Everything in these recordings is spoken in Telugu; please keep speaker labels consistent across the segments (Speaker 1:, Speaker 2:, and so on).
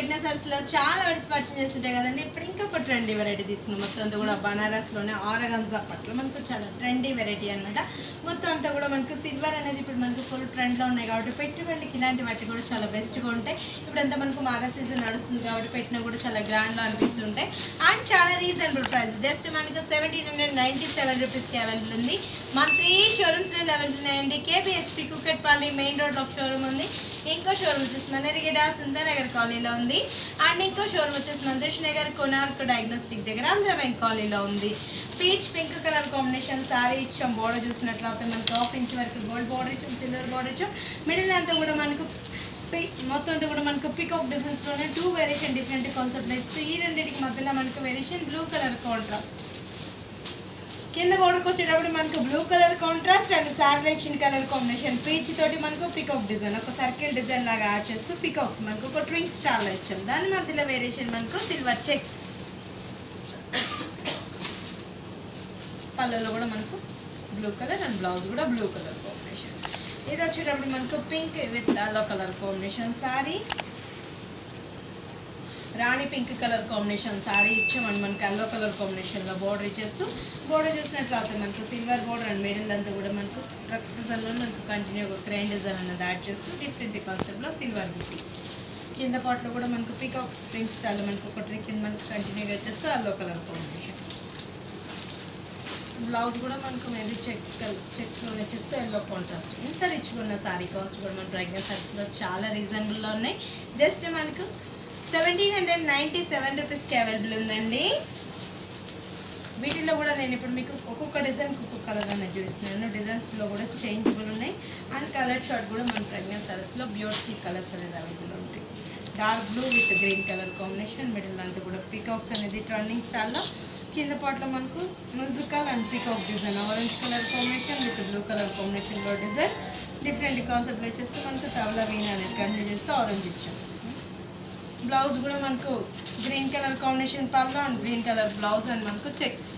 Speaker 1: ప్రెగ్నెన్సీ సారీస్లో చాలా వెరైటీస్ పర్చేస్ చేస్తుంటాయి కదండి. ఇప్పుడు ఇంకొక ట్రెండీ వెరైటీ తీసుకున్నాం. మొత్తం అంతా కూడా బనారస్లోనే ఆర్గంజా పట్ల మనకు చాలా ట్రెండీ వెరైటీ అనమాట. మొత్తం అంతా కూడా మనకు సిల్వర్ అనేది ఇప్పుడు మనకు ఫుల్ ట్రెండ్లో ఉన్నాయి కాబట్టి పెట్టుబడికి ఇలాంటి వాటి కూడా చాలా బెస్ట్గా ఉంటాయి. ఇప్పుడంతా మనకు మారా సీజన్ నడుస్తుంది కాబట్టి పెట్టినా కూడా చాలా గ్రాండ్లో అనిపిస్తుంటాయి. అండ్ చాలా రీజనబుల్ ప్రైస్, జస్ట్ మనకు 1797 రూపీస్కి అవైలబుల్ ఉంది. మన 3 షోరూమ్స్లో అవైలబుల్ ఉన్నాయండి. కేబిహెచ్పి కుకట్పల్లి మెయిన్ రోడ్లో ఒక షోరూమ్ ఉంది. ఇంకో షోరూమ్ వచ్చేసి మనరిగడ సుందరనగర్ కాలనీలో ఉంది. అండ్ ఇంకో షోరూమ్ వచ్చేసి మందిష్ నగర్ కొనార్క్ డయాగ్నోస్టిక్ దగ్గర ఆంధ్ర బ్యాంక్ కాలనీలో ఉంది. Peach pink colour combination sorry ఇచ్చాం. బోర్డర్ చూసినట్లయితే మనకు 1/2 ఇంచ్ వరకు గోల్డ్ బోర్డర్ ఇచ్చాం, సిల్వర్ బోర్డర్ ఇచ్చాం. మిడిల్ అంతా కూడా మనకు మొత్తం అంతా కూడా మనకు పికాక్ డిజైన్స్లోనే 2 వేరియేషన్ డిఫరెంట్ కాన్సెప్ట్ ఇస్తే ఈ రెండింటికి మధ్యలో మనకు వేరియేషన్ బ్లూ కలర్ కాంట్రాస్ట్. కింద బోర్డర్కి వచ్చేటప్పుడు మనకు blue colour contrast and sari ఇచ్చిన కలర్ కాంబినేషన్ పీచ్ తోటి మనకు పికాక్ డిజైన్ ఒక సర్కిల్ డిజైన్ లాగా యాడ్ చేస్తూ పికాక్స్ మనకు ఒక ట్వింక్ స్టార్లో ఇచ్చాం. దాని మధ్యలో వేరియేషన్ మనకు సిల్వర్ చెక్స్. పళ్ళలో కూడా మనకు బ్లూ కలర్ అండ్ బ్లౌజ్ కూడా బ్లూ కలర్ కాంబినేషన్. ఇది వచ్చేటప్పుడు మనకు pink with yellow colour combination sorry, Rani pink colour combination sorry ఇచ్చామండి. మనకి ఎల్లో కలర్ కాంబినేషన్లో బోర్డర్ ఇచ్చేస్తూ బోర్డర్ చూసినట్లయితే మనకు సిల్వర్ బోర్డర్ అండ్ మిడిల్ అంతా కూడా మనకు ట్రక్ డిజైన్లో మనకు కంటిన్యూ ఒక క్రైన్ డిజైన్ అనేది యాడ్ చేస్తూ డిఫరెంట్ కాన్సెప్ట్లో సిల్వర్ బుట్టి. కింద పార్ట్లో కూడా మనకు పికాక్ స్ప్రింగ్ స్టైల్లో మనకు ఒక ట్రీ కింద మనకు కంటిన్యూగా వచ్చేస్తూ ఎల్లో కలర్ కాంబినేషన్. బ్లౌజ్ కూడా మనకు మేబీ చెక్స్లో వచ్చేస్తూ ఎల్లో కాంట్రాస్ట్. ఇంత రిచ్గా ఉన్న సారీ కాస్ట్ కూడా మన ప్రెగ్నెన్సీ సారీస్లో చాలా రీజనబుల్లో ఉన్నాయి. జస్ట్ మనకు 1797 రూపీస్కి అవైలబుల్ ఉందండి. వీటిలో కూడా నేను ఇప్పుడు మీకు ఒక్కొక్క డిజైన్ ఒక్కొక్క కలర్ అనేది చూపిస్తున్నాను. డిజైన్స్లో కూడా చేంజబుల్ ఉన్నాయి. అండ్ కలర్ షార్ట్ కూడా మన ప్రెగ్నెన్సీ సారీస్లో బ్యూటిఫుల్ కలర్స్ అనేది అవైలబుల్ ఉంటాయి. Dark blue with green colour combination, middle అంతా కూడా పికాక్స్ అనేది ట్రెండింగ్ స్టైల్లో. కింద పార్ట్లో మనకు musical and peacock design orange colour combination with blue colour కాంబినేషన్లో డిజైన్ డిఫరెంట్ కాన్సెప్ట్లో వచ్చేస్తే మనకు తవలా వీణ అనేది కంటిన్యూ చేస్తే ఆరెంజ్ ఇచ్చాం. బ్లౌజ్ కూడా మనకు గ్రీన్ కలర్ కాంబినేషన్ పళ్ళు and green colour blouse and మనకు చెక్స్.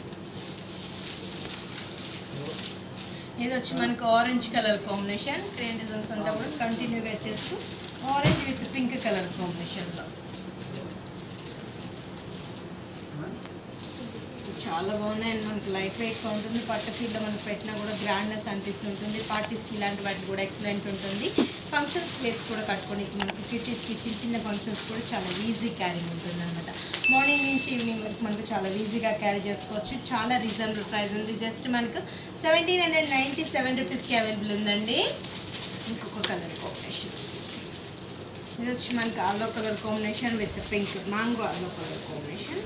Speaker 1: ఇది వచ్చి మనకు orange colour combination. Crane designs అంతా కూడా కంటిన్యూగా చేస్తూ ఆరెంజ్ విత్ పింక్ కలర్ కాంబినేషన్లో చాలా బాగున్నాయి. మనకు లైఫ్ ఎక్కువ ఉంటుంది. పట్టు ఫీల్డ్లో మనకు పెట్టినా కూడా గ్రాండ్నెస్ అనిపిస్తుంటుంది. పార్టీస్కి ఇలాంటి వాటికి కూడా ఎక్సలెంట్ ఉంటుంది. ఫంక్షన్స్ ప్లేస్ కూడా కట్టుకోనికి మనకు కిటీస్కి చిన్న చిన్న ఫంక్షన్స్ కూడా చాలా ఈజీ క్యారీ ఉంటుంది అనమాట. మార్నింగ్ నుంచి ఈవినింగ్ వరకు మనకు చాలా ఈజీగా క్యారీ చేసుకోవచ్చు. చాలా రీజనబుల్ ప్రైస్ ఉంది. జస్ట్ మనకు 1797 రూపీస్కి అవైలబుల్ ఉందండి. ఇంకొక కలర్ కాంబినేషన్ ఇది వచ్చి మనకు yellow colour combination with pink mango yellow colour combination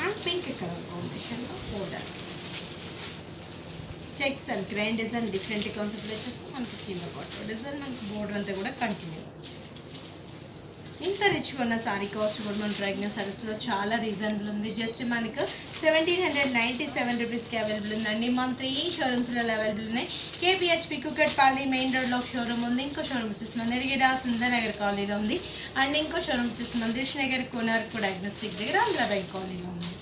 Speaker 1: and pink colour కాంబినేషన్లో border checks and grand design different కాన్సెప్ట్లో వచ్చేసి మనకి కింద పార్ట్ డిజైన్ మనకు బోర్డర్ అంతా కూడా కంటిన్యూ. ఇంత రిచ్గా ఉన్న సారీ కాస్ట్ కూడా మన ప్రెగ్నెన్సీ సారీస్లో చాలా రీజనబుల్ ఉంది. జస్ట్ మనకు 1797 రూపీస్కి అవైలబుల్ ఉందండి. మన 3 షోరూమ్స్లో అవైలబుల్ ఉన్నాయి. కేబిహెచ్పి కుకట్పల్లి మెయిన్ రోడ్లో ఒక షోరూమ్ ఉంది. ఇంకో షోరూమ్ వచ్చేసి మనరిగడ సుందరనగర్ కాలనీలో ఉంది. అండ్ ఇంకో షోరూమ్ వచ్చేసి మందిష్ నగర్ కొనార్క్ డయాగ్నోస్టిక్ దగ్గర ఆంధ్ర బ్యాంక్ కాలనీలో ఉంది.